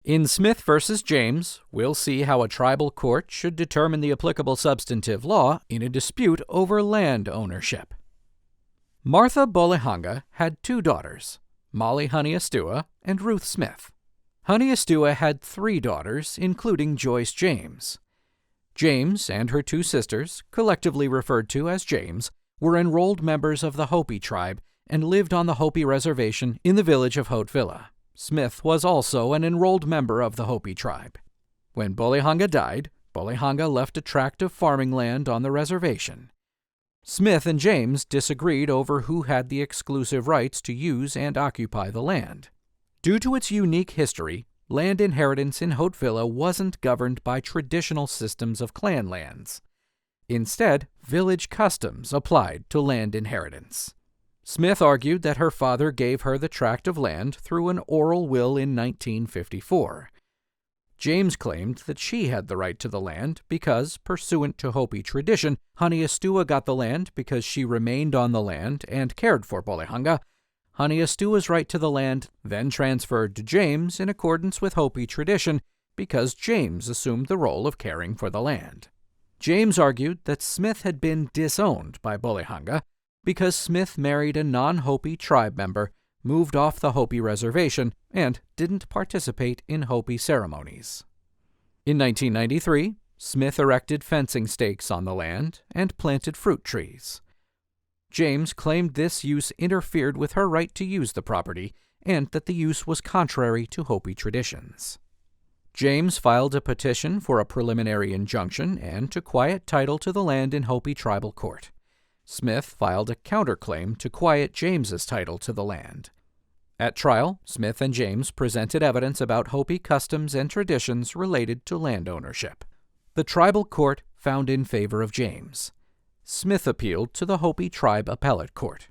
In Smith v. James, we'll see how a tribal court should determine the applicable substantive law in a dispute over land ownership. Martha Bolehonga had 2 daughters, Mollie Honeyestewa and Ruth Smith. Honeyestewa had 3 daughters, including Joyce James. James and her 2 sisters, collectively referred to as James, were enrolled members of the Hopi tribe and lived on the Hopi reservation in the village of Hotevilla. Smith was also an enrolled member of the Hopi tribe. When Bolehonga died, Bolehonga left a tract of farming land on the reservation. Smith and James disagreed over who had the exclusive rights to use and occupy the land. Due to its unique history, land inheritance in Hotevilla wasn't governed by traditional systems of clan lands. Instead, village customs applied to land inheritance. Smith argued that her father gave her the tract of land through an oral will in 1954. James claimed that she had the right to the land because, pursuant to Hopi tradition, Honeyestewa got the land because she remained on the land and cared for Bolehonga. Honeyestewa's right to the land then transferred to James in accordance with Hopi tradition because James assumed the role of caring for the land. James argued that Smith had been disowned by Bolehonga because Smith married a non-Hopi tribe member, moved off the Hopi reservation, and didn't participate in Hopi ceremonies. In 1993, Smith erected fencing stakes on the land and planted fruit trees. James claimed this use interfered with her right to use the property and that the use was contrary to Hopi traditions. James filed a petition for a preliminary injunction and to quiet title to the land in Hopi tribal court. Smith filed a counterclaim to quiet James's title to the land. At trial, Smith and James presented evidence about Hopi customs and traditions related to land ownership. The tribal court found in favor of James. Smith appealed to the Hopi tribe appellate court.